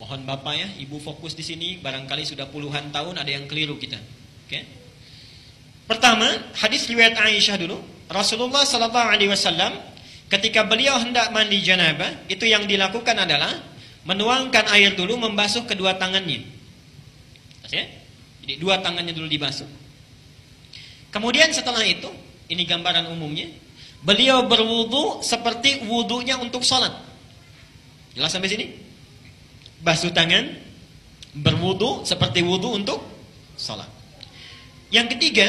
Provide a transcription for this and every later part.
Mohon Bapak ya, Ibu fokus di sini, barangkali sudah puluhan tahun ada yang keliru kita. Oke. Pertama, hadis riwayat Aisyah dulu. Rasulullah sallallahu alaihi wasallam ketika beliau hendak mandi janabah, itu yang dilakukan adalah menuangkan air dulu, membasuh kedua tangannya. Ya? Jadi dua tangannya dulu dibasuh. Kemudian setelah itu, ini gambaran umumnya, beliau berwudu seperti wudunya untuk sholat. Jelas sampai sini? Basuh tangan, berwudu seperti wudu untuk sholat. Yang ketiga,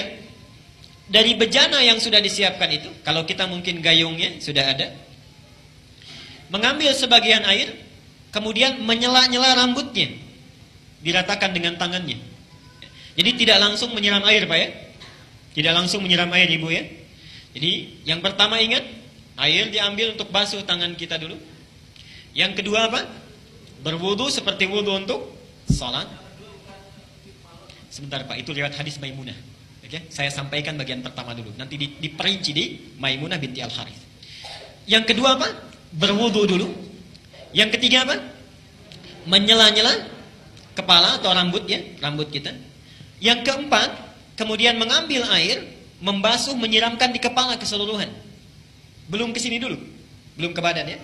dari bejana yang sudah disiapkan itu, kalau kita mungkin gayungnya sudah ada, mengambil sebagian air, kemudian menyela-nyela rambutnya, diratakan dengan tangannya. Jadi tidak langsung menyiram air, Pak ya. Tidak langsung menyiram air, Ibu ya. Jadi yang pertama ingat, air diambil untuk basuh tangan kita dulu. Yang kedua apa? Berwudu seperti wudu untuk salat. Sebentar Pak, itu lewat hadis Maimunah. Oke, saya sampaikan bagian pertama dulu. Nanti diperinci di Maimunah binti Al-Harith. Yang kedua apa? Berwudu dulu. Yang ketiga apa? Menyela-nyela kepala atau rambut ya, rambut kita. Yang keempat, kemudian mengambil air, membasuh, menyiramkan di kepala keseluruhan. Belum ke sini dulu. Belum ke badan ya.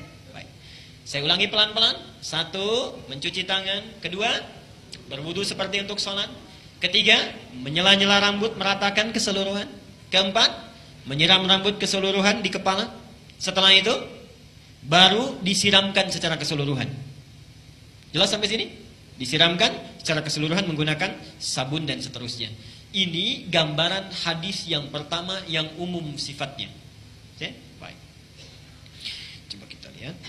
Saya ulangi pelan-pelan. Satu, mencuci tangan. Kedua, berwudu seperti untuk sholat. Ketiga, menyela-nyela rambut, meratakan keseluruhan. Keempat, menyiram rambut keseluruhan di kepala. Setelah itu, baru disiramkan secara keseluruhan. Jelas sampai sini? Disiramkan secara keseluruhan menggunakan sabun dan seterusnya. Ini gambaran hadis yang pertama yang umum sifatnya. Oke? Baik. Coba kita lihat.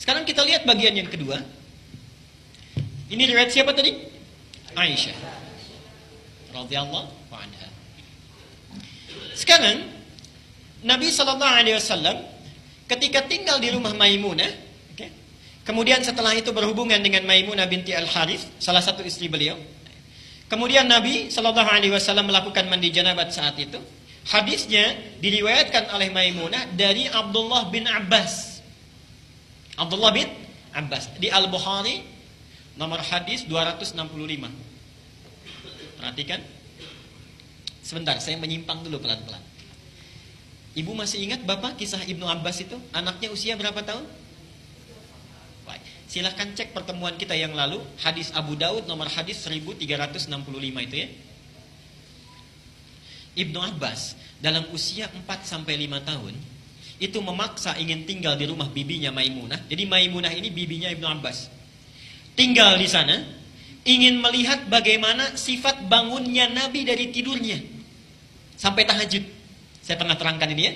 Sekarang kita lihat bagian yang kedua. Ini riwayat siapa tadi? Aisyah radhiyallahu anha. Sekarang Nabi sallallahu alaihi wasallam ketika tinggal di rumah Maimunah, okay, kemudian setelah itu berhubungan dengan Maimunah binti Al-Harith, salah satu istri beliau. Kemudian Nabi sallallahu alaihi wasallam melakukan mandi janabat saat itu. Hadisnya diriwayatkan oleh Maimunah dari Abdullah bin Abbas. Abdullah bin Abbas di Al-Bukhari nomor hadis 265. Perhatikan. Sebentar, saya menyimpang dulu pelan-pelan. Ibu masih ingat Bapak kisah Ibnu Abbas itu? Anaknya usia berapa tahun? Baik. Silahkan cek pertemuan kita yang lalu, hadis Abu Daud nomor hadis 1365 itu ya. Ibnu Abbas dalam usia 4-5 tahun itu memaksa ingin tinggal di rumah bibinya Maimunah. Jadi Maimunah ini bibinya Ibnu Abbas. Tinggal di sana, ingin melihat bagaimana sifat bangunnya Nabi dari tidurnya sampai tahajud. Saya pernah terangkan ini ya.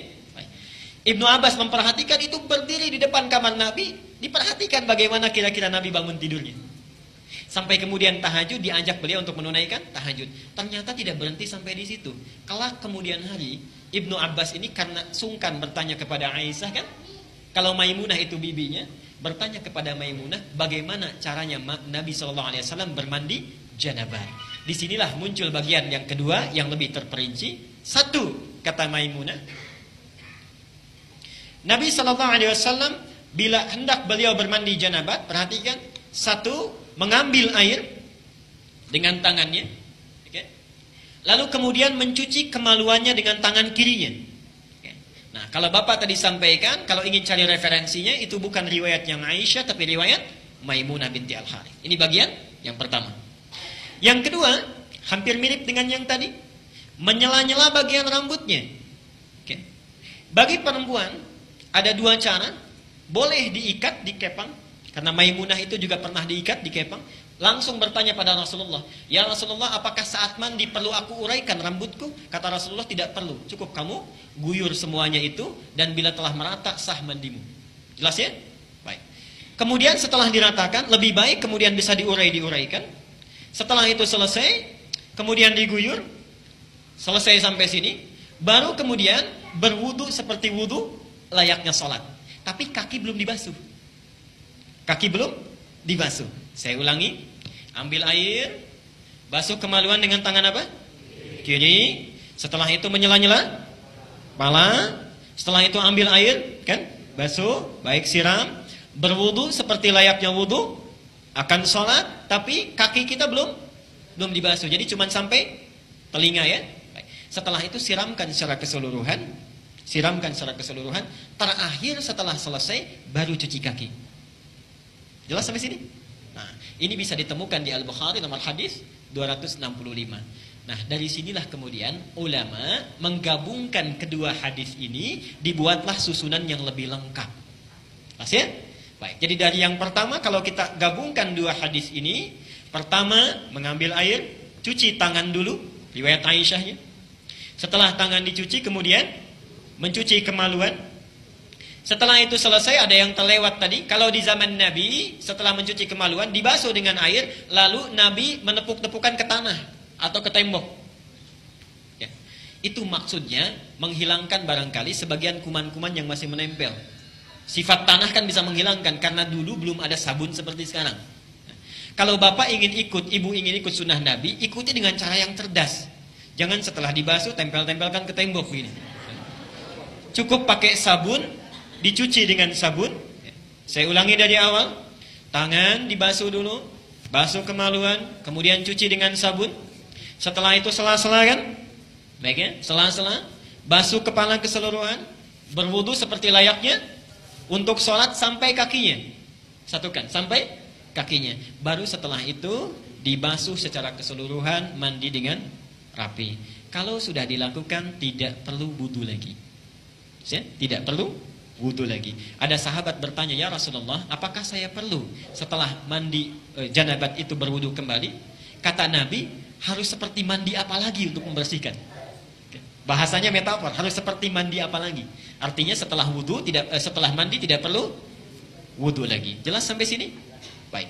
Ibnu Abbas memperhatikan itu, berdiri di depan kamar Nabi, diperhatikan bagaimana kira-kira Nabi bangun tidurnya. Sampai kemudian tahajud, diajak beliau untuk menunaikan tahajud. Ternyata tidak berhenti sampai di situ. Kelak kemudian hari, Ibnu Abbas ini karena sungkan bertanya kepada Aisyah kan, kalau Maimunah itu bibinya, bertanya kepada Maimunah bagaimana caranya Nabi SAW bermandi janabah. Disinilah muncul bagian yang kedua yang lebih terperinci. Satu, kata Maimunah, Nabi SAW bila hendak beliau bermandi janabah, perhatikan, satu, mengambil air dengan tangannya, okay. Lalu kemudian mencuci kemaluannya dengan tangan kirinya. Okay. Nah, kalau Bapak tadi sampaikan, kalau ingin cari referensinya, itu bukan riwayat yang Aisyah, tapi riwayat Maimunah binti Al-Harith. Ini bagian yang pertama. Yang kedua, hampir mirip dengan yang tadi, menyela-nyela bagian rambutnya. Okay. Bagi perempuan, ada dua cara. Boleh diikat, dikepang. Karena Maimunah itu juga pernah diikat, dikepang. Langsung bertanya pada Rasulullah, ya Rasulullah, apakah saat mandi perlu aku uraikan rambutku? Kata Rasulullah, tidak perlu. Cukup kamu guyur semuanya itu, dan bila telah merata, sah mandimu. Jelas ya? Baik. Kemudian setelah diratakan, lebih baik kemudian bisa diuraikan. Setelah itu selesai, kemudian diguyur. Selesai sampai sini. Baru kemudian berwudu seperti wudu layaknya sholat. Tapi kaki belum dibasuh. Kaki belum dibasuh. Saya ulangi. Ambil air, basuh kemaluan dengan tangan apa? Kiri. Setelah itu menyela-nyela kepala, Setelah itu ambil air, kan? Basuh, baik siram, berwudu seperti layaknya wudu, akan sholat, tapi kaki kita belum dibasuh. Jadi cuma sampai telinga ya. Baik. Setelah itu siramkan secara keseluruhan, terakhir setelah selesai baru cuci kaki. Jelas sampai sini? Nah, ini bisa ditemukan di Al-Bukhari nomor hadis 265. Nah, dari sinilah kemudian ulama menggabungkan kedua hadis ini, dibuatlah susunan yang lebih lengkap. Pas ya? Baik, jadi dari yang pertama kalau kita gabungkan dua hadis ini, pertama mengambil air, cuci tangan dulu, riwayat Aisyahnya. Setelah tangan dicuci kemudian mencuci kemaluan. Setelah itu selesai, ada yang terlewat tadi. Kalau di zaman Nabi, setelah mencuci kemaluan, dibasuh dengan air, lalu Nabi menepuk-tepukan ke tanah atau ke tembok. Ya. Itu maksudnya menghilangkan barangkali sebagian kuman-kuman yang masih menempel. Sifat tanah kan bisa menghilangkan, karena dulu belum ada sabun seperti sekarang. Kalau bapak ingin ikut, ibu ingin ikut sunnah Nabi, ikuti dengan cara yang cerdas. Jangan setelah dibasuh, tempel-tempelkan ke tembok begini. Cukup pakai sabun, dicuci dengan sabun. Saya ulangi dari awal. Tangan dibasuh dulu, basuh kemaluan, kemudian cuci dengan sabun. Setelah itu sela-sela kan? Baik ya, sela-sela, basuh kepala keseluruhan, berwudu seperti layaknya untuk sholat sampai kakinya. Satukan, sampai kakinya. Baru setelah itu dibasuh secara keseluruhan, mandi dengan rapi. Kalau sudah dilakukan, tidak perlu wudu lagi. Ya, tidak perlu wudu lagi. Ada sahabat bertanya, ya Rasulullah, apakah saya perlu setelah mandi janabat itu berwudu kembali? Kata Nabi, harus seperti mandi apa lagi untuk membersihkan? Bahasanya metafor, harus seperti mandi apa lagi? Artinya setelah wudu setelah mandi tidak perlu wudu lagi. Jelas sampai sini? Baik.